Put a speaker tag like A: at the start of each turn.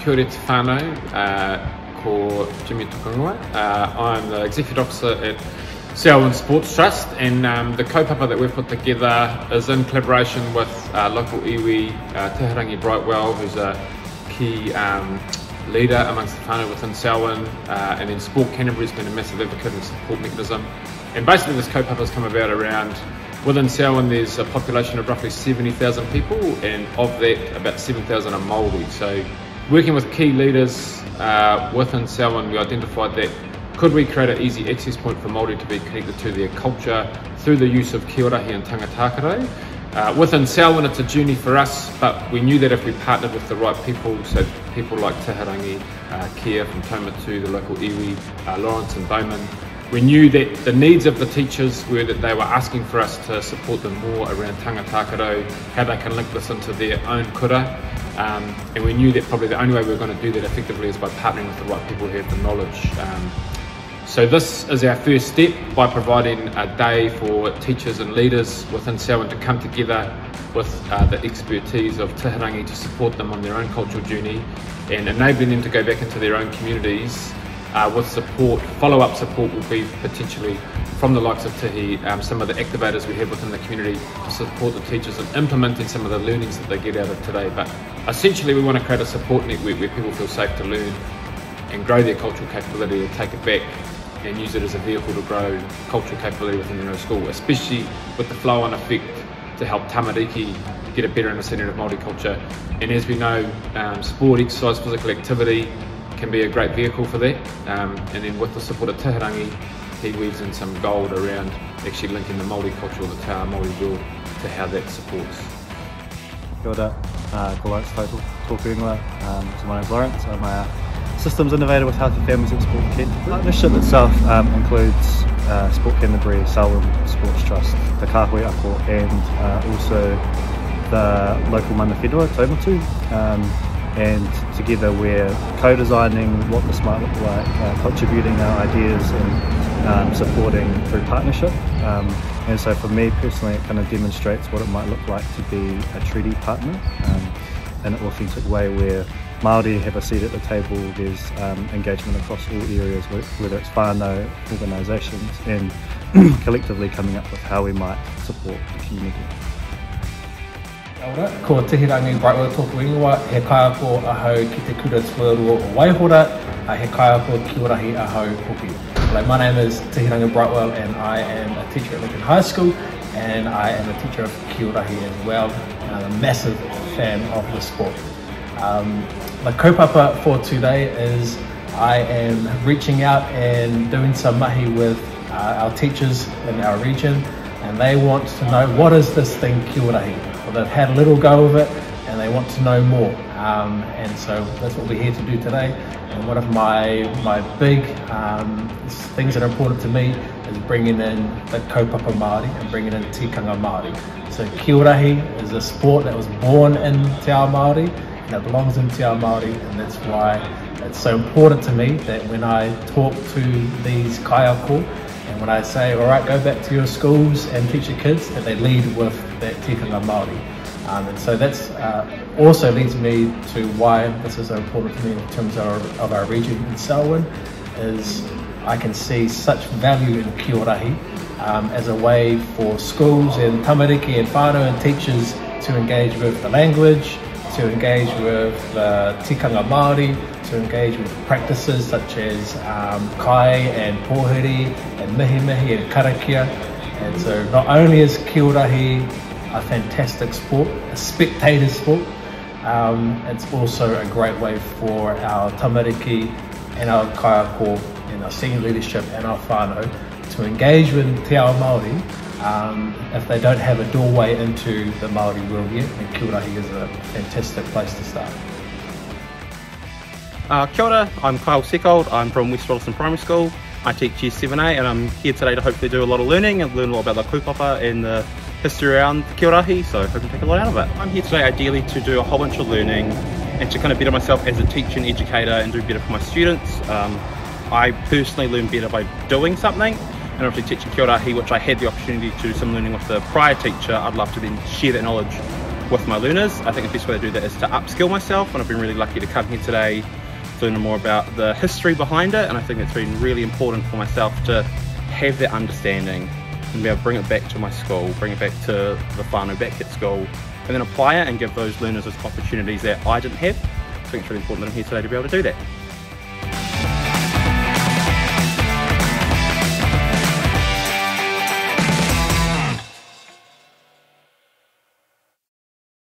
A: Kia ora te whānau, ko Jimmy Tukunua. I'm the Executive Officer at Selwyn Sports Trust, and the kaupapa that we've put together is in collaboration with local iwi, Te Brightwell, who's a key leader amongst the whānau within Selwyn, and then Sport Canterbury's been a massive advocate and support mechanism. And basically this kaupapa has come about around, within Selwyn there's a population of roughly 70,000 people, and of that about 7,000 are Māori. So working with key leaders within Selwyn, we identified that could we create an easy access point for Māori to be connected to their culture through the use of Kī-o-rahi and Taonga Tākaro. Within Selwyn it's a journey for us, but we knew that if we partnered with the right people, so people like Te Kia from Taumatu, the local iwi, Lawrence and Bowman, we knew that the needs of the teachers were that they were asking for us to support them more around Taonga Tākaro, how they can link this into their own Kura, and we knew that probably the only way we were going to do that effectively is by partnering with the right people who have the knowledge. So this is our first step by providing a day for teachers and leaders within Selwyn to come together with the expertise of Te to support them on their own cultural journey and enabling them to go back into their own communities with support. Follow-up support will be potentially from the likes of Tihi, some of the activators we have within the community to support the teachers in implementing some of the learnings that they get out of today. But essentially we want to create a support network where people feel safe to learn and grow their cultural capability, and take it back and use it as a vehicle to grow cultural capability within their own school, especially with the flow-on effect to help tamariki get a better understanding of Māori culture. And as we know, sport, exercise, physical activity can be a great vehicle for that. And then with the support of Te he weaves in some gold around actually linking the Māori culture or the Te Ao Māori world to how that supports.
B: Kia ora, ko Lawrence tōku ingoa. So my name's Lawrence. I'm a Systems Innovator with Healthy Families at Sport Canterbury. The partnership itself includes Sport Canterbury, Selwyn Sports Trust, Te Kāhui Ako, and also the local mana whenua, Taumatu. And together we're co-designing what this might look like, contributing our ideas and supporting through partnership. And so for me personally, it kind of demonstrates what it might look like to be a treaty partner in an authentic way where Māori have a seat at the table. There's engagement across all areas, whether it's whānau, organisations, and collectively coming up with how we might support the community.
C: Kia ora, ko Te Brightwell tōku ingoa, he kaiako ahau ki te kura tuarua o Waihora, he kaiako Kī-o-rahi ahau hoki. Hello, my name is Te Brightwell and I am a teacher at Lincoln High School, and I am a teacher of Kī-o-rahi as well, and I'm a massive fan of the sport. My kaupapa for today is I am reaching out and doing some mahi with our teachers in our region, and they want to know what is this thing Kī-o-rahi. Well, they've had a little go of it and they want to know more, and so that's what we're here to do today. And one of my big things that are important to me is bringing in the kaupapa Māori and bringing in tikanga Māori. So Kī-o-rahi is a sport that was born in Te Ao Māori, that belongs in Te Ao Māori, and that's why it's so important to me that when I talk to these kaiako and when I say, all right, go back to your schools and teach your kids, that they lead with that tikanga Māori. And so that's also leads me to why this is so important to me in terms of our region in Selwyn, is I can see such value in Kī-o-rahi as a way for schools and tamariki and whānau and teachers to engage with the language, to engage with the tikanga Māori, to engage with practices such as kai and pōhiri and mihi and karakia. And so not only is Kī-o-rahi a fantastic sport, a spectator sport, it's also a great way for our tamariki and our kaiako and our senior leadership and our whānau to engage with Te Ao Māori if they don't have a doorway into the Māori world yet, and Kī-o-rahi is a fantastic place to start.
D: Kia ora, I'm Kyle Seckold. I'm from West Melton Primary School. I teach Year 7A, and I'm here today to hopefully do a lot of learning and learn a lot about the kaupapa and the history around Kī-o-rahi, so I hope you take a lot out of it. I'm here today ideally to do a whole bunch of learning and to kind of better myself as a teacher and educator and do better for my students. I personally learn better by doing something, and obviously teaching Kī-o-rahi, which I had the opportunity to do some learning with the prior teacher. I'd love to then share that knowledge with my learners. I think the best way to do that is to upskill myself, and I've been really lucky to come here today to learn more about the history behind it, and I think it's been really important for myself to have that understanding and be able to bring it back to my school, bring it back to the whānau back at school, and then apply it and give those learners those opportunities that I didn't have. I think it's really important that I'm here today to be able to do that.